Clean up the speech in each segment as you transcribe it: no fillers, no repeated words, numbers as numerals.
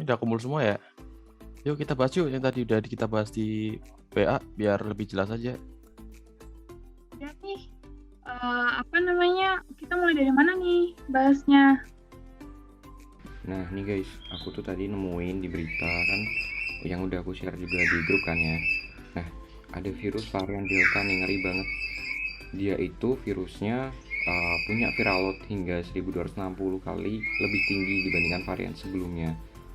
Ini udah kumpul semua ya? Yuk kita bahas yuk yang tadi udah kita bahas di PA biar lebih jelas aja. Ya nih, apa namanya? Kita mulai dari mana nih bahasnya? Nah nih guys, aku tuh tadi nemuin di berita kan yang udah aku share juga di grup kan ya. Nah, ada virus varian Delta nih, ngeri banget. Dia itu virusnya punya viral load hingga 1260 kali lebih tinggi dibandingkan varian sebelumnya.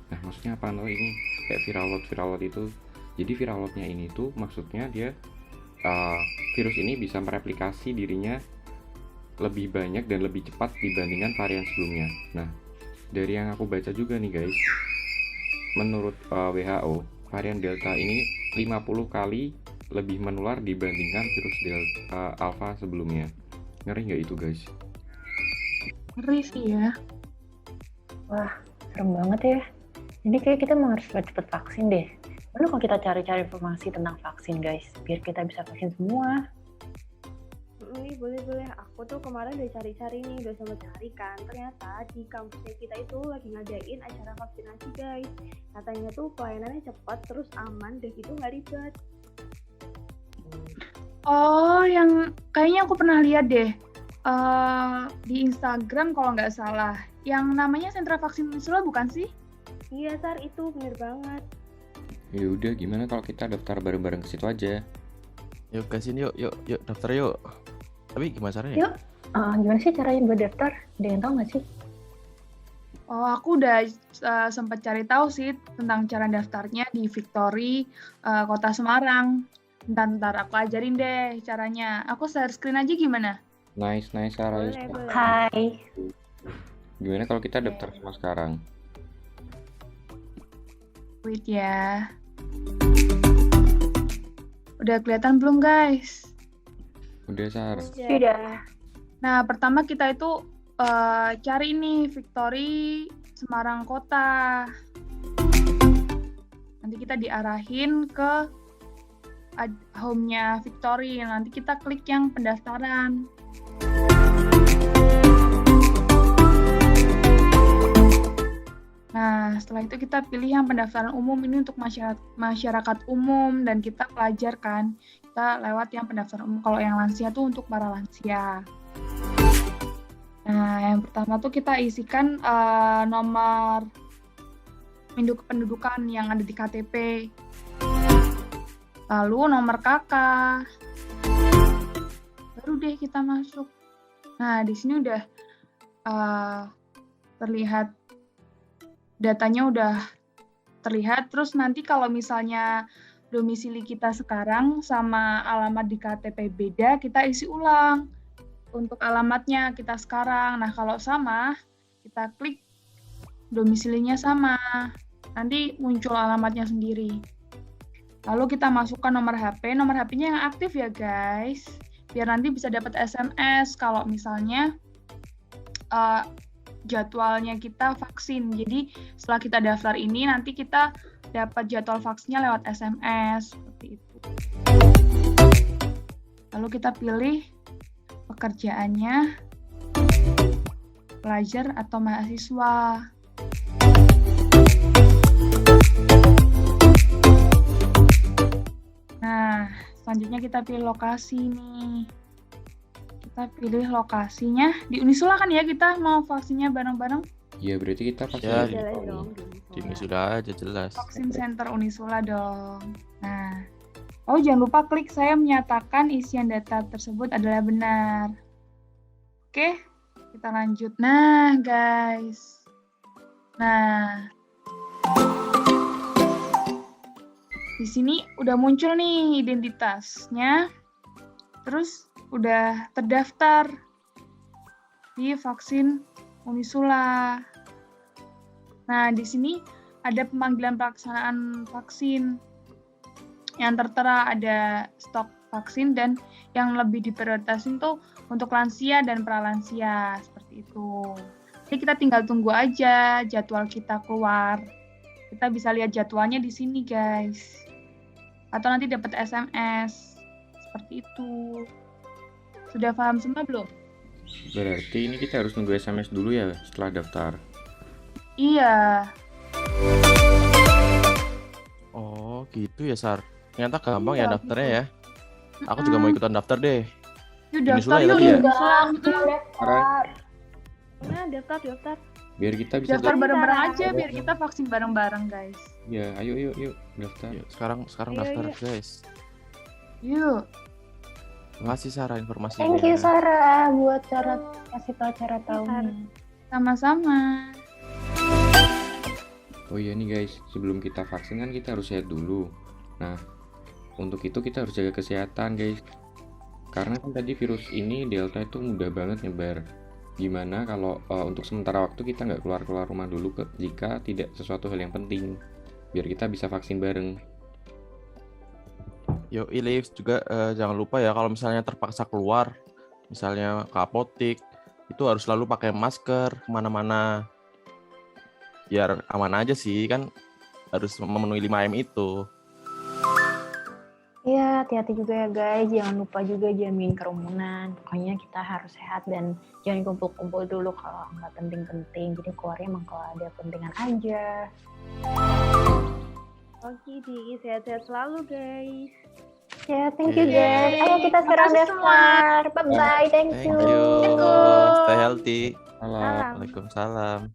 Nah, maksudnya apa tuh ini? Kayak viral load itu. Jadi viral loadnya ini tuh maksudnya dia virus ini bisa mereplikasi dirinya lebih banyak dan lebih cepat dibandingkan varian sebelumnya. Nah, dari yang aku baca juga nih guys, menurut WHO, varian Delta ini 50 kali lebih menular dibandingkan virus Delta Alpha sebelumnya. Ngeri nggak itu guys? Ngeri sih ya. Wah, serem banget ya. Jadi kayak kita mau harus cepet vaksin deh. Mana kalau kita cari-cari informasi tentang vaksin guys, biar kita bisa vaksin semua. Boleh. Aku tuh kemarin udah cari-cari nih, udah sempat cari kan. Ternyata di kampusnya kita itu lagi ngadain acara vaksinasi guys. Katanya tuh pelayanannya cepat, terus aman, dan itu nggak ribet. Oh, yang kayaknya aku pernah lihat deh di Instagram kalau nggak salah. Yang namanya Sentra Vaksin Unisula bukan sih? Iya, Sar, itu bener banget. Ya udah, gimana kalau kita daftar bareng-bareng ke situ aja? Yuk ke sini yuk daftar yuk. Tapi gimana caranya? Yuk, gimana sih caranya buat daftar? Ada yang tahu nggak sih? Oh, aku udah sempat cari tahu sih tentang cara daftarnya di Victory Kota Semarang. Ntar aku ajarin deh caranya. Aku share screen aja gimana? Nice, Sarah. Boleh. Hai. Gimana kalau kita daftar semua sekarang? Wait ya. Udah kelihatan belum guys? Udah, Sar. Sudah. Nah, pertama kita itu cari nih Victory Semarang Kota. Nanti kita diarahin ke home-nya Victory. Nanti kita klik yang pendaftaran. Nah, setelah itu kita pilih yang pendaftaran umum ini untuk masyarakat umum dan kita pelajar kan. Kita lewat yang pendaftaran umum. Kalau yang lansia tuh untuk para lansia. Nah, yang pertama tuh kita isikan nomor induk kependudukan yang ada di KTP. Lalu nomor KK. Baru deh kita masuk. Nah, di sini udah terlihat datanya udah terlihat. Terus nanti kalau misalnya domisili kita sekarang sama alamat di KTP beda, kita isi ulang untuk alamatnya kita sekarang. Nah, kalau sama, kita klik domisilinya sama. Nanti muncul alamatnya sendiri. Lalu kita masukkan nomor HP. Nomor HP-nya yang aktif ya, guys. Biar nanti bisa dapat SMS kalau misalnya jadwalnya kita vaksin. Jadi setelah kita daftar ini nanti kita dapat jadwal vaksinnya lewat SMS seperti itu. Lalu kita pilih pekerjaannya pelajar atau mahasiswa. Nah, selanjutnya kita pilih lokasi nih. Kita pilih lokasinya di Unisula kan ya, kita mau vaksinnya bareng-bareng. Iya, berarti kita pasti Ya, Jelas dong. ini sudah aja jelas. Vaksin Center Unisula dong. Nah, jangan lupa klik saya menyatakan isian data tersebut adalah benar. Oke, kita lanjut. Nah, guys. Nah, di sini udah muncul nih identitasnya. Terus udah terdaftar di vaksin Unisula. Nah, di sini ada pemanggilan pelaksanaan vaksin yang tertera, ada stok vaksin dan yang lebih diprioritasin tuh untuk lansia dan pralansia seperti itu. Jadi kita tinggal tunggu aja jadwal kita keluar. Kita bisa lihat jadwalnya di sini, guys. Atau nanti dapat SMS. Seperti itu. Sudah paham semua belum? Berarti ini kita harus nunggu SMS dulu ya setelah daftar. Iya. gitu ya, Sar. Ternyata gampang Iya, ya daftarnya gitu. ya. Aku juga mau ikutan daftar deh. Yuk Unisula daftar ya yuk, tadi ya? Unisula. Mau daftar. Nah, daftar. Biar kita bisa Daftar Ayo, bareng-bareng Sarah. aja biar kita vaksin bareng-bareng, guys. Ya, ayo yuk daftar. Yuk, sekarang Ayo, daftar, yuk. guys. Yuk. Makasih Sarah informasinya. Thank you Sarah buat cara kasih tahu cara tahunya. Sama-sama. Oh iya nih guys, sebelum kita vaksin kan kita harus sehat dulu. Nah, untuk itu kita harus jaga kesehatan guys. Karena kan tadi virus ini Delta itu mudah banget nyebar. Gimana kalau untuk sementara waktu kita nggak keluar rumah dulu jika tidak sesuatu hal yang penting, biar kita bisa vaksin bareng. Yo, Ilif juga jangan lupa ya kalau misalnya terpaksa keluar, misalnya ke apotik, itu harus selalu pakai masker kemana-mana. Biar aman aja sih, kan harus memenuhi 5M itu. Iya, hati-hati juga ya guys. Jangan lupa juga jamin kerumunan. Pokoknya kita harus sehat dan jangan kumpul-kumpul dulu kalau nggak penting-penting. Jadi keluarnya emang kalau ada pentingan aja. Oke, Di, sehat-sehat selalu guys. Ya, thank you Oke. guys. Ayo kita sekarang Makasih semua. daftar. Bye-bye, thank Thank you. you. Stay healthy. Salam. Waalaikumsalam.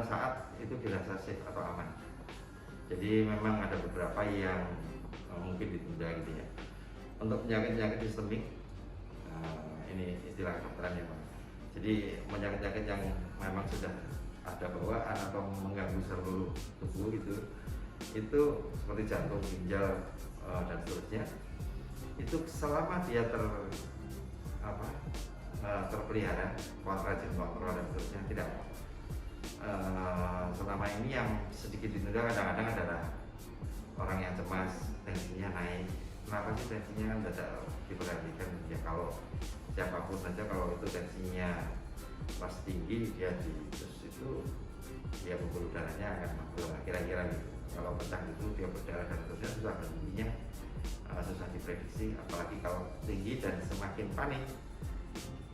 Saat itu dirasa safe atau aman. Jadi memang ada beberapa yang mungkin ditunda gitu ya. Untuk penyakit-penyakit sistemik, ini istilah kedokteran ya Pak. Jadi penyakit-penyakit yang memang sudah ada bawaan atau mengganggu seluruh tubuh itu seperti jantung, ginjal dan seterusnya. Itu selama dia terpelihara, rajin kontrol dan seterusnya tidak. Selama ini yang sedikit ditunda kadang-kadang adalah orang yang cemas, tensinya naik. Kenapa sih tensinya kan tidak diperhatikan ya? Kalau siapapun saja kalau itu tensinya pas tinggi dia terus itu dia pembuluh darahnya akan mabrur kira-kira gitu. Kalau pecah itu dia berdarah dan seterusnya susah berhentinya, susah diprediksi. Apalagi kalau tinggi dan semakin panik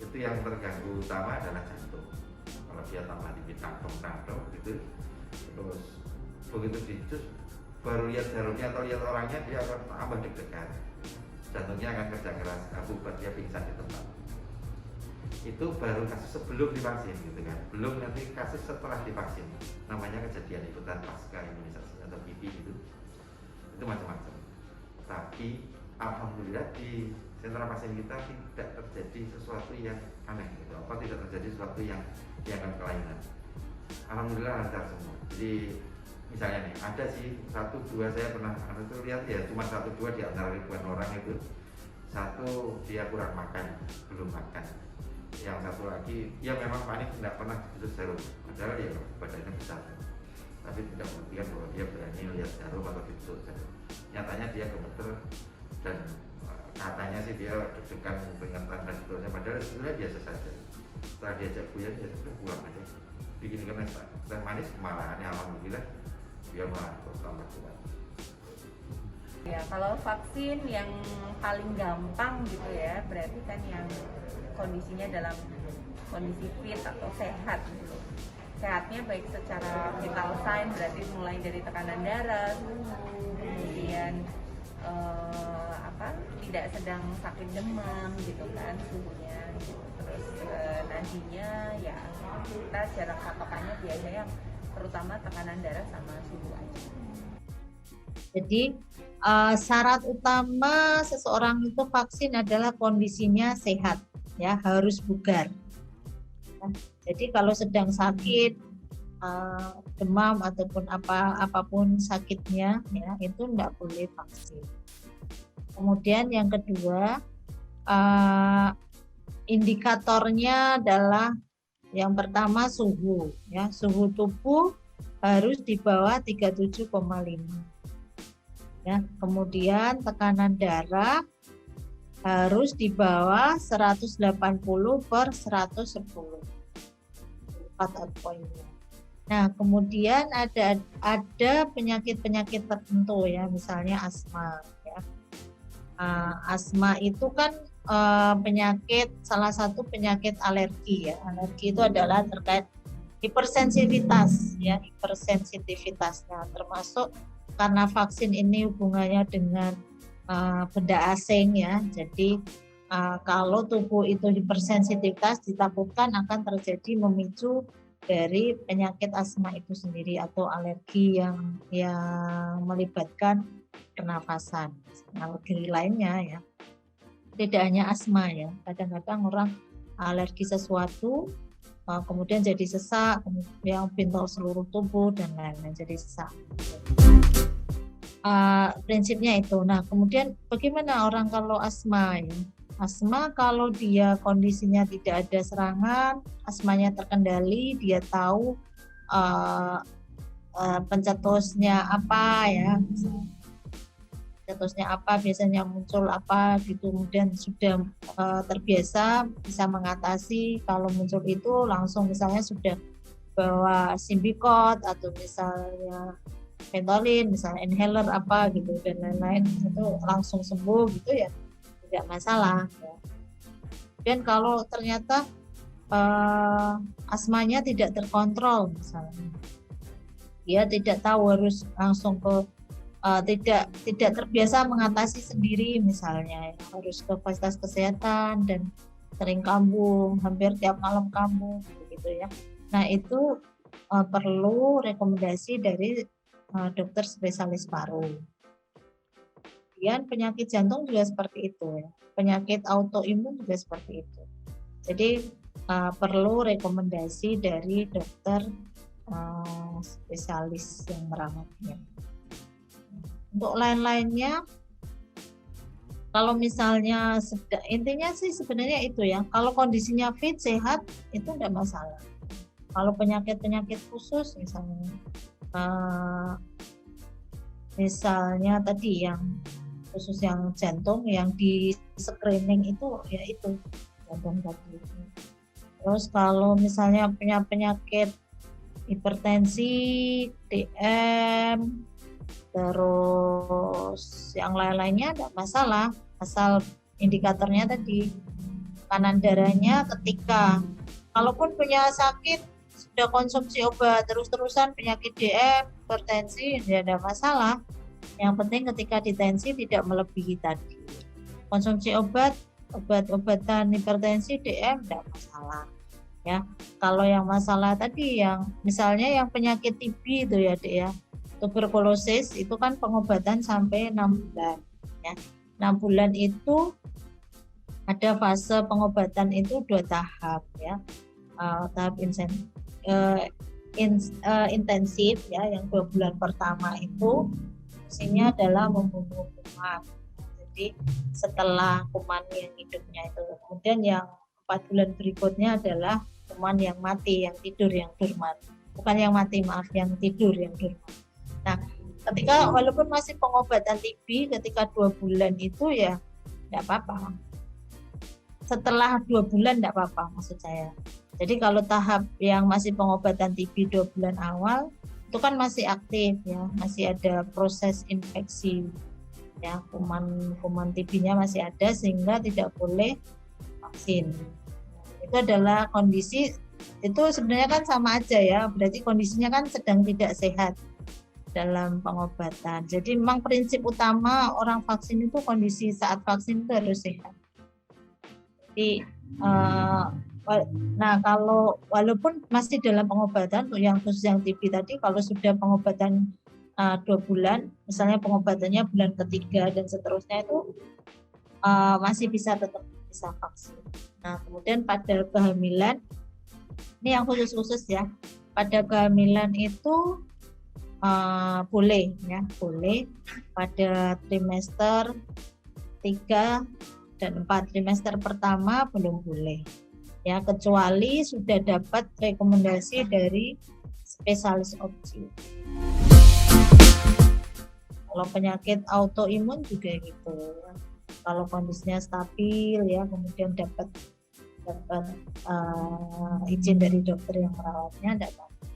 itu yang terganggu utama adalah jantung. Kalau dia tambah di kantong gitu, terus begitu dicus baru lihat jarumnya atau lihat orangnya dia akan tambah deg-degan, jantungnya akan kerja keras, akibat dia pingsan di tempat. Itu baru kasus sebelum divaksin gitu kan, belum nanti kasus setelah divaksin, namanya kejadian ikutan pasca imunisasi atau PIP gitu. Itu macam-macam. Tapi alhamdulillah di sentra pasien kita tidak terjadi sesuatu yang aneh gitu. Apa tidak terjadi sesuatu yang dianggap kelainan. Alhamdulillah lancar semua. Jadi misalnya nih, ada sih 1-2 saya pernah itu lihat ya, cuma 1-2 di antara ribuan orang itu. Satu dia kurang makan, belum makan. Yang satu lagi ya memang panik, tidak pernah ditusuk jarum, padahal ya badannya besar, tapi tidak membuktikan bahwa dia berani lihat jarum atau ditusuk jarum. Nyatanya dia gemeter dan katanya sih dia deg-degan, keringetan dan seterusnya, padahal sebenarnya biasa saja. Setelah diajak buyar ya sudah pulang aja, bikin teh manis, malahan alhamdulillah dia malah tambah kuat. Ya, kalau vaksin yang paling gampang gitu ya, berarti kan yang kondisinya dalam kondisi fit atau sehat gitu. Sehatnya baik secara vital sign, berarti mulai dari tekanan darah, kemudian tidak sedang sakit demam gitu kan suhunya gitu. Terus nadinya ya kita jarak patokannya biasanya terutama tekanan darah sama suhu aja. Jadi syarat utama seseorang itu vaksin adalah kondisinya sehat, ya, harus bugar. Jadi kalau sedang sakit, demam ataupun apapun sakitnya, ya itu tidak boleh vaksin. Kemudian yang kedua, indikatornya adalah yang pertama suhu, ya, suhu tubuh harus di bawah 37,5. Ya, kemudian tekanan darah harus di bawah 180/110. 4 poinnya. Nah, kemudian ada penyakit-penyakit tertentu ya, misalnya asma ya. Asma itu kan salah satu penyakit alergi ya. Alergi itu adalah terkait hipersensitivitas ya, hipersensitivitasnya, termasuk karena vaksin ini hubungannya dengan benda asing ya. Jadi kalau tubuh itu hipersensitivitas, ditakutkan akan terjadi memicu dari penyakit asma itu sendiri atau alergi yang melibatkan pernafasan, alergi lainnya ya. Tidak hanya asma ya, kadang-kadang orang alergi sesuatu kemudian jadi sesak, kemudian pintu seluruh tubuh dan lain-lain jadi sesak. Prinsipnya itu. Nah, kemudian bagaimana orang kalau asma ya? Asma kalau dia kondisinya tidak ada serangan, asmanya terkendali, dia tahu pencetusnya apa ya, pencetusnya apa, biasanya muncul apa gitu, kemudian sudah terbiasa bisa mengatasi. Kalau muncul itu langsung misalnya sudah bawa Symbicort atau misalnya Ventolin, misalnya inhaler apa gitu dan lain-lain, itu langsung sembuh gitu ya, tidak masalah ya. Dan kalau ternyata asmanya tidak terkontrol, misalnya dia tidak tahu harus langsung ke tidak terbiasa mengatasi sendiri, misalnya ya, harus ke fasilitas kesehatan dan sering kambuh, hampir tiap malam kambuh gitu ya. Nah, itu perlu rekomendasi dari dokter spesialis paru. Kemudian penyakit jantung juga seperti itu ya. Penyakit autoimun juga seperti itu. Jadi perlu rekomendasi dari dokter spesialis yang merawatnya. Untuk lain-lainnya, kalau misalnya intinya sih sebenarnya itu ya. Kalau kondisinya fit, sehat, itu tidak masalah. Kalau penyakit-penyakit khusus misalnya tadi yang khusus yang jantung, yang di screening itu ya itu jantung tadi. Terus kalau misalnya punya penyakit hipertensi, DM, terus yang lain-lainnya tidak masalah, asal indikatornya tadi tekanan darahnya ketika kalaupun punya sakit sudah konsumsi obat terus-terusan penyakit DM, hipertensi, tidak ada masalah. Yang penting ketika ditensi tidak melebihi tadi. Konsumsi obat-obatan hipertensi, DM tidak masalah. Ya, kalau yang masalah tadi yang misalnya yang penyakit TB itu ya, Dek ya. Tuberkulosis itu kan pengobatan sampai 6 bulan ya. 6 bulan itu ada fase pengobatan itu 2 tahap ya. tahap intensif ya, yang 2 bulan pertama itu fungsinya adalah membunuh kuman. Jadi setelah kuman yang hidupnya itu, kemudian yang 4 bulan berikutnya adalah kuman yang mati, yang tidur, yang dorman. Bukan yang mati, maaf, yang tidur, yang dorman. Nah, ketika walaupun masih pengobatan TB, ketika 2 bulan itu ya tidak apa-apa. Setelah 2 bulan tidak apa-apa maksud saya. Jadi kalau tahap yang masih pengobatan TB 2 bulan awal itu kan masih aktif ya, masih ada proses infeksi ya, kuman TB-nya masih ada sehingga tidak boleh vaksin. Itu adalah kondisi, itu sebenarnya kan sama aja ya, berarti kondisinya kan sedang tidak sehat dalam pengobatan. Jadi memang prinsip utama orang vaksin itu kondisi saat vaksin itu harus sehat. Jadi nah kalau walaupun masih dalam pengobatan untuk yang khusus yang TB tadi, kalau sudah pengobatan 2 bulan, misalnya pengobatannya bulan ketiga dan seterusnya itu masih tetap bisa vaksin. Nah kemudian pada kehamilan, ini yang khusus ya, pada kehamilan itu boleh pada trimester 3 dan 4. Trimester pertama belum boleh ya, kecuali sudah dapat rekomendasi dari spesialis OBGYN. Kalau penyakit autoimun juga gitu, kalau kondisinya stabil ya, kemudian dapat izin dari dokter yang merawatnya, tidak apa-apa.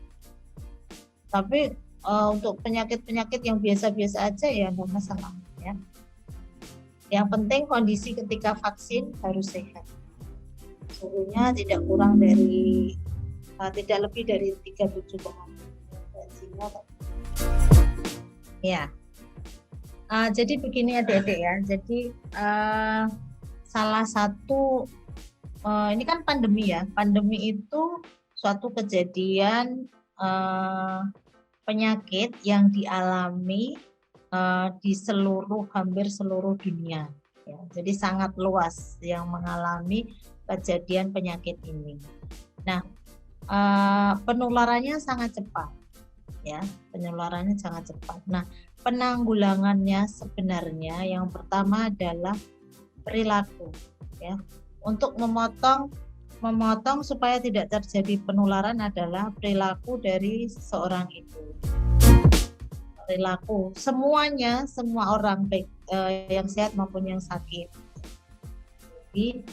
Tapi untuk penyakit-penyakit yang biasa-biasa aja ya nggak masalah ya. Yang penting kondisi ketika vaksin harus sehat. Suhunya tidak kurang dari tidak lebih dari 37,5 ya. Jadi begini adik-adik ya. Jadi salah satu ini kan pandemi ya. Pandemi itu suatu kejadian penyakit yang dialami di hampir seluruh dunia ya. Jadi sangat luas yang mengalami kejadian penyakit ini. Nah, penularannya sangat cepat ya, penularannya sangat cepat. Nah, penanggulangannya sebenarnya yang pertama adalah perilaku ya. Untuk memotong supaya tidak terjadi penularan adalah perilaku dari seorang ibu. Perilaku semua orang baik yang sehat maupun yang sakit. Jadi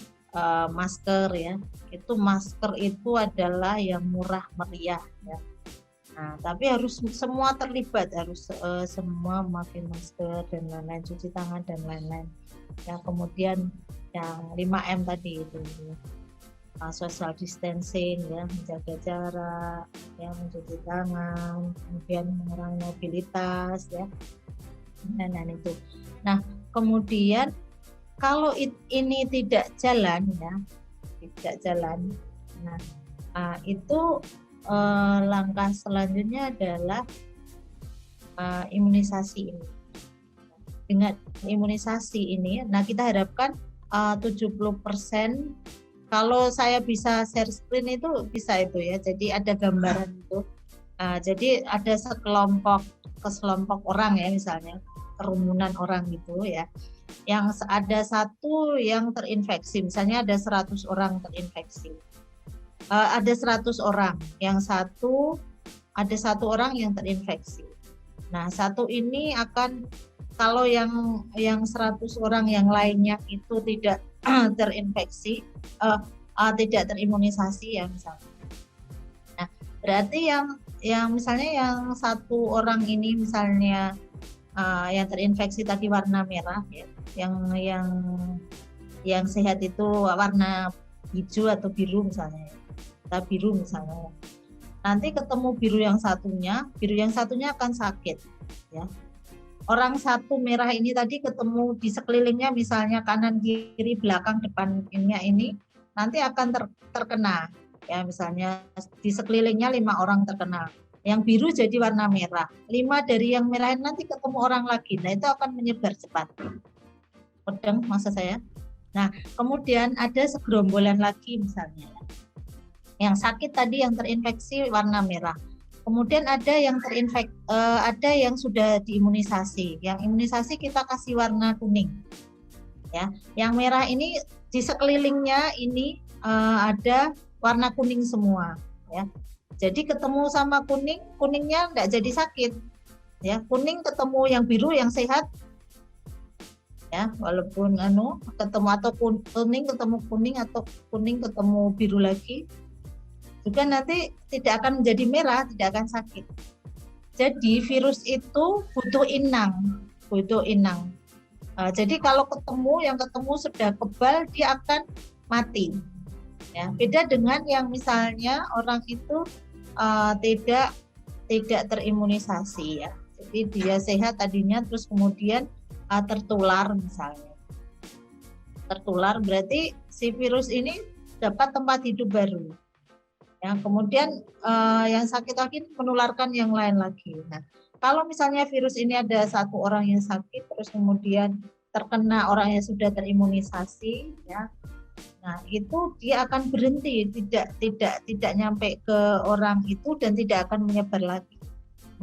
masker ya, itu masker itu adalah yang murah meriah ya. Nah, tapi harus semua terlibat, harus semua memakai masker dan lain-lain, cuci tangan dan lain-lain. Ya, kemudian yang 5M tadi itu social distancing ya, menjaga jarak ya, mencuci tangan, kemudian mengurangi mobilitas ya, dan itu. Nah kemudian kalau ini tidak jalan ya, nah itu langkah selanjutnya adalah imunisasi ini. Dengan imunisasi ini, nah kita harapkan 70%. Kalau saya bisa share screen itu bisa itu ya. Jadi ada gambaran itu. Jadi ada sekelompok orang ya, misalnya kerumunan orang gitu ya. Yang ada satu yang terinfeksi, misalnya ada 100 orang terinfeksi. Ada 100 orang, ada satu orang yang terinfeksi. Nah, satu ini akan, kalau yang 100 orang yang lainnya itu tidak terinfeksi, tidak terimunisasi ya misalnya. Nah, berarti yang misalnya yang satu orang ini misalnya yang terinfeksi tadi warna merah ya, yang sehat itu warna hijau atau biru misalnya. Kita biru misalnya. Nanti ketemu biru yang satunya akan sakit ya. Orang satu merah ini tadi ketemu di sekelilingnya misalnya kanan kiri belakang depannya ini nanti akan terkena ya, misalnya di sekelilingnya 5 orang terkena. Yang biru jadi warna merah. 5 dari yang merah nanti ketemu orang lagi. Nah, itu akan menyebar cepat. Pedang maksud saya. Nah, kemudian ada segerombolan lagi misalnya. Yang sakit tadi yang terinfeksi warna merah. Kemudian ada yang ada yang sudah diimunisasi. Yang imunisasi kita kasih warna kuning. Ya, yang merah ini di sekelilingnya ini ada warna kuning semua. Ya, jadi ketemu sama kuningnya enggak jadi sakit. Ya, kuning ketemu yang biru yang sehat. Ya, walaupun ketemu atau kuning ketemu kuning atau kuning ketemu biru lagi, juga nanti tidak akan menjadi merah, tidak akan sakit. Jadi virus itu butuh inang. Jadi kalau yang ketemu sudah kebal, dia akan mati. Ya, beda dengan yang misalnya orang itu tidak terimunisasi ya. Jadi dia sehat tadinya terus kemudian tertular misalnya. Tertular berarti si virus ini dapat tempat hidup baru. Ya, kemudian yang sakit lagi menularkan yang lain lagi. Nah, kalau misalnya virus ini ada satu orang yang sakit terus kemudian terkena orang yang sudah terimunisasi, ya, nah itu dia akan berhenti, tidak nyampe ke orang itu dan tidak akan menyebar lagi.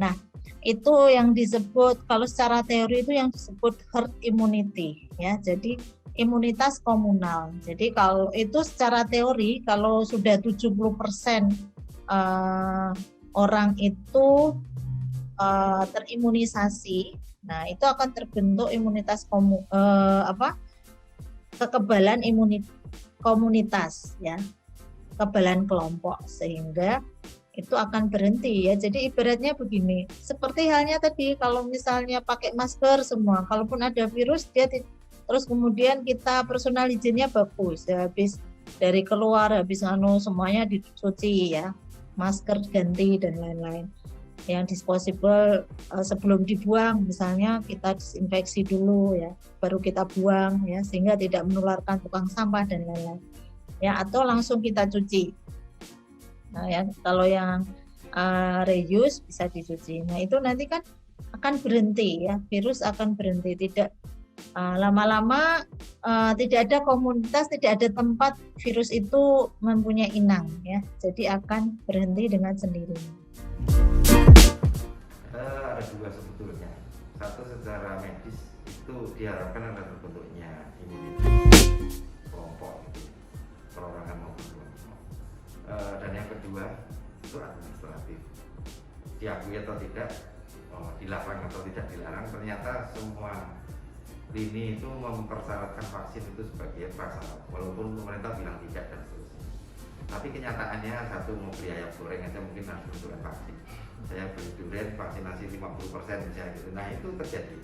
Nah, itu yang disebut kalau secara teori itu yang disebut herd immunity, ya. Jadi imunitas komunal. Jadi kalau itu secara teori kalau sudah 70% orang itu terimunisasi, nah itu akan terbentuk imunitas kekebalan komunitas ya, kekebalan kelompok sehingga itu akan berhenti ya. Jadi ibaratnya begini, seperti halnya tadi kalau misalnya pakai masker semua, kalaupun ada virus dia terus kemudian kita personal hygiene-nya bagus ya, habis dari keluar habis semuanya dicuci ya, masker ganti dan lain-lain. Yang disposable sebelum dibuang misalnya kita disinfeksi dulu ya, baru kita buang ya, sehingga tidak menularkan tukang sampah dan lain-lain ya, atau langsung kita cuci. Nah ya, kalau yang reuse bisa dicuci. Nah itu nanti kan akan berhenti ya, virus akan berhenti, tidak lama-lama tidak ada komunitas, tidak ada tempat virus itu mempunyai inang ya, jadi akan berhenti dengan sendirinya. Ada dua sebetulnya. Satu secara medis itu diharapkan ada terbentuknya imunitas kelompok gitu, perorangan maupun kelompok. Dan yang kedua itu administratif, diakui atau tidak, dilarang atau tidak dilarang, ternyata semua lini itu mempersyaratkan vaksin itu sebagai prasyarat, walaupun pemerintah bilang tidak dan seterusnya. Tapi kenyataannya satu mau beli ayam goreng aja mungkin harus bentukan vaksin. Saya beli durian vaksinasi 50% misalnya gitu. Nah itu terjadi.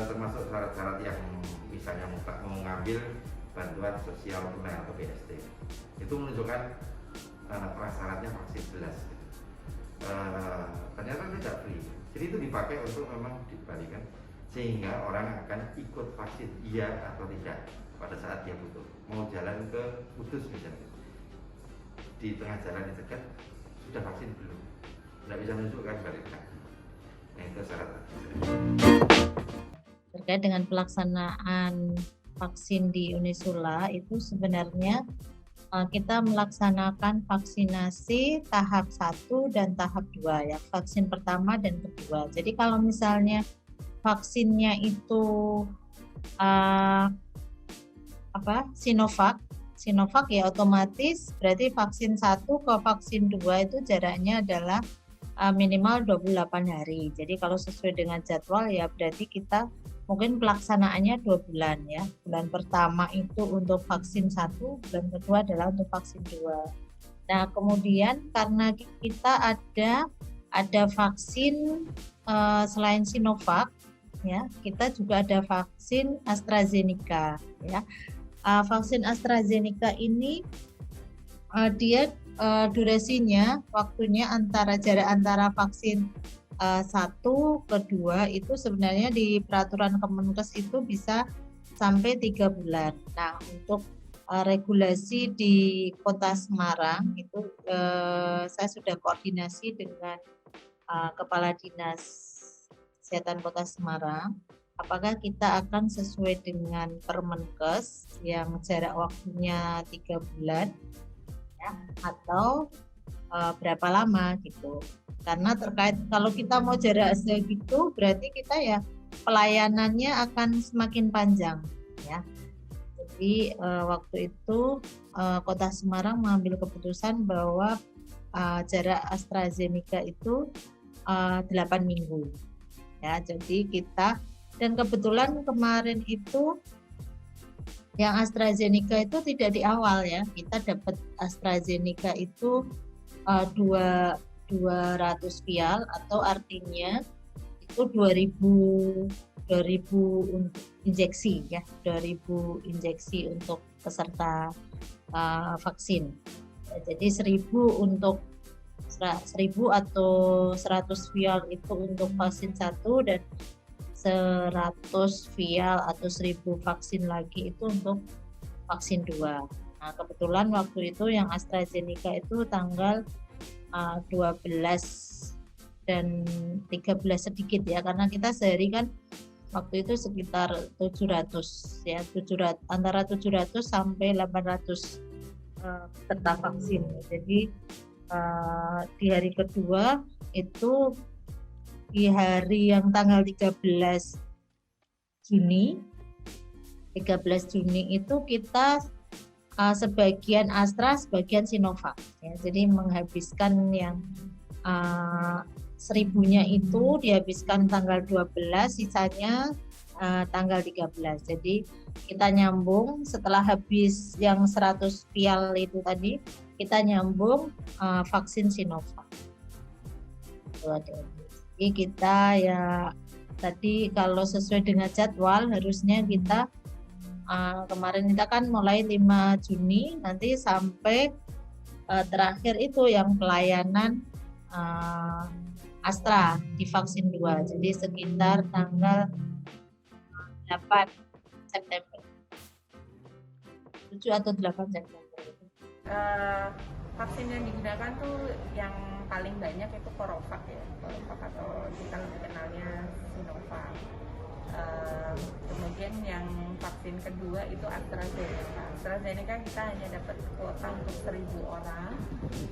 Termasuk syarat-syarat yang misalnya mau mengambil bantuan sosial tunai atau BST. Itu menunjukkan prasyaratnya vaksin jelas. Gitu. Ternyata tidak free. Jadi itu dipakai untuk memang dibalikan sehingga orang akan ikut vaksin iya atau tidak pada saat dia butuh. Mau jalan ke Kudus misalnya, di tengah jalan dicegat, sudah vaksin belum? Tidak bisa menunjukkan balik lagi. Nah itu syarat. Terkait dengan pelaksanaan vaksin di Unisula itu sebenarnya kita melaksanakan vaksinasi tahap 1 dan tahap 2 ya, vaksin pertama dan kedua. Jadi kalau misalnya vaksinnya itu Sinovac ya otomatis berarti vaksin 1 ke vaksin 2 itu jaraknya adalah minimal 28 hari. Jadi kalau sesuai dengan jadwal ya berarti kita mungkin pelaksanaannya 2 bulan ya. Bulan pertama itu untuk vaksin 1, bulan kedua adalah untuk vaksin 2. Nah, kemudian karena kita ada vaksin selain Sinovac ya, kita juga ada vaksin AstraZeneca ya. Vaksin AstraZeneca ini dia durasinya, waktunya jarak antara vaksin 1 ke 2 itu sebenarnya di peraturan Kemenkes itu bisa sampai 3 bulan. Nah, untuk regulasi di Kota Semarang itu saya sudah koordinasi dengan Kepala Dinas Kesehatan Kota Semarang, apakah kita akan sesuai dengan Permenkes yang jarak waktunya 3 bulan ya, atau berapa lama gitu. Karena terkait kalau kita mau jarak segitu berarti kita ya pelayanannya akan semakin panjang ya. Jadi waktu itu Kota Semarang mengambil keputusan bahwa jarak AstraZeneca itu 8 minggu. Ya, jadi kita dan kebetulan kemarin itu yang AstraZeneca itu tidak di awal ya. Kita dapat AstraZeneca itu 200 vial atau artinya itu 2000 untuk injeksi ya, 2000 injeksi untuk peserta vaksin. Jadi 1000 untuk 1000 atau 100 vial itu untuk vaksin 1 dan 100 vial atau 1000 vaksin lagi itu untuk vaksin 2. Nah, kebetulan waktu itu yang AstraZeneca itu tanggal 12 dan 13 sedikit ya, karena kita sehari kan waktu itu sekitar 700 ya, antara 700 sampai 800 peserta vaksin. Jadi di hari kedua itu di hari yang tanggal 13 Juni itu kita sebagian Astra, sebagian Sinovac ya. Jadi menghabiskan yang 1000-nya itu dihabiskan tanggal 12, sisanya tanggal 13. Jadi kita nyambung setelah habis yang 100 vial itu tadi, kita nyambung vaksin Sinovac. Jadi kita ya tadi kalau sesuai dengan jadwal harusnya kita kemarin kita kan mulai 5 Juni nanti sampai terakhir itu yang pelayanan Astra di vaksin 2. Jadi sekitar tanggal 8 September. 7 atau 8 September. Vaksin yang digunakan tuh yang paling banyak itu Coronavac ya, Coronavac atau kita lebih kenalnya Sinovac. Kemudian yang vaksin kedua itu AstraZeneca. AstraZeneca kita hanya dapat kuota untuk 1000 orang.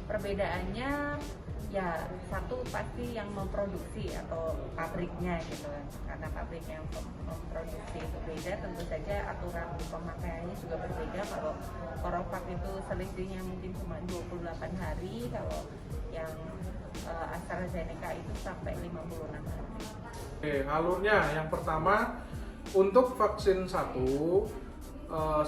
Perbedaannya ya satu pasti yang memproduksi atau pabriknya gitu kan, karena pabrik yang memproduksi itu beda, tentu saja aturan pemakaiannya juga berbeda. Kalau Coronavac itu selisihnya mungkin cuma 28 hari, kalau yang AstraZeneca itu sampai 56 hari. Oke, alurnya yang pertama untuk vaksin 1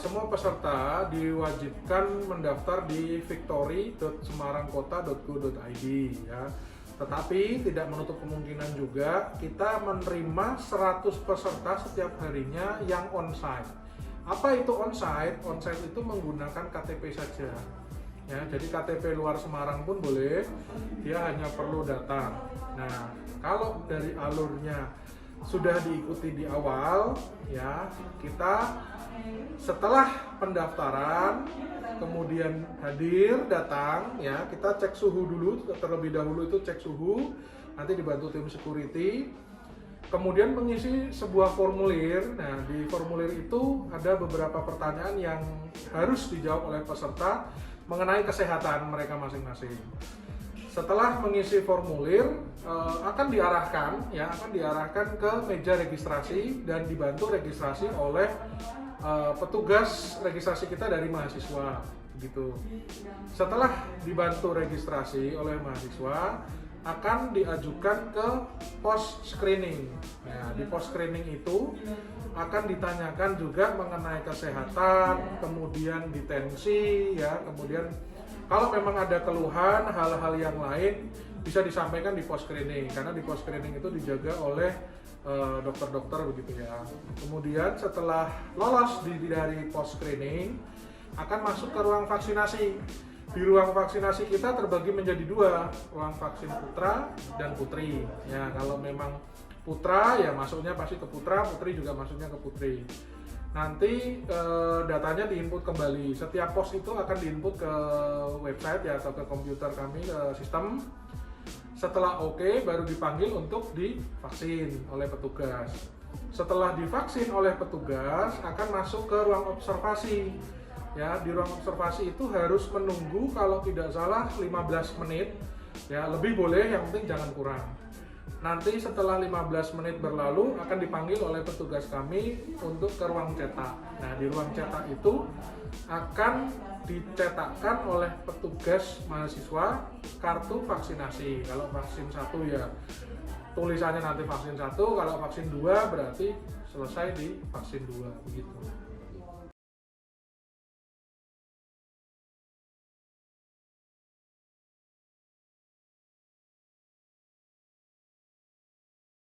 semua peserta diwajibkan mendaftar di victory.semarangkota.go.id ya. Tetapi tidak menutup kemungkinan juga kita menerima 100 peserta setiap harinya yang onsite. Apa itu onsite? Onsite itu menggunakan KTP saja. Ya, jadi KTP luar Semarang pun boleh, dia hanya perlu datang. Nah, kalau dari alurnya sudah diikuti di awal, ya kita setelah pendaftaran kemudian hadir datang, ya kita cek suhu dulu terlebih dahulu, itu cek suhu, nanti dibantu tim security, kemudian mengisi sebuah formulir. Nah, di formulir itu ada beberapa pertanyaan yang harus dijawab oleh peserta mengenai kesehatan mereka masing-masing. Setelah mengisi formulir akan diarahkan ke meja registrasi dan dibantu registrasi oleh petugas registrasi kita dari mahasiswa gitu. Setelah dibantu registrasi oleh mahasiswa akan diajukan ke pos screening. Nah, di pos screening itu akan ditanyakan juga mengenai kesehatan, kemudian di tensi ya, kemudian kalau memang ada keluhan, hal-hal yang lain bisa disampaikan di pos screening, karena di pos screening itu dijaga oleh dokter-dokter begitu ya. Kemudian setelah lolos dari pos screening akan masuk ke ruang vaksinasi. Di ruang vaksinasi kita terbagi menjadi 2, ruang vaksin putra dan putri. Ya, kalau memang putra ya masuknya pasti ke putra, putri juga masuknya ke putri. Nanti datanya diinput kembali. Setiap pos itu akan diinput ke website ya atau ke komputer kami, ke sistem. Setelah oke, baru dipanggil untuk divaksin oleh petugas. Setelah divaksin oleh petugas akan masuk ke ruang observasi. ya di ruang observasi itu harus menunggu kalau tidak salah 15 menit ya, lebih boleh, yang penting jangan kurang. Nanti setelah 15 menit berlalu akan dipanggil oleh petugas kami untuk ke ruang cetak. Nah, di ruang cetak itu akan dicetakkan oleh petugas mahasiswa kartu vaksinasi. Kalau vaksin 1 ya tulisannya nanti vaksin 1, kalau vaksin 2 berarti selesai di vaksin 2 begitu.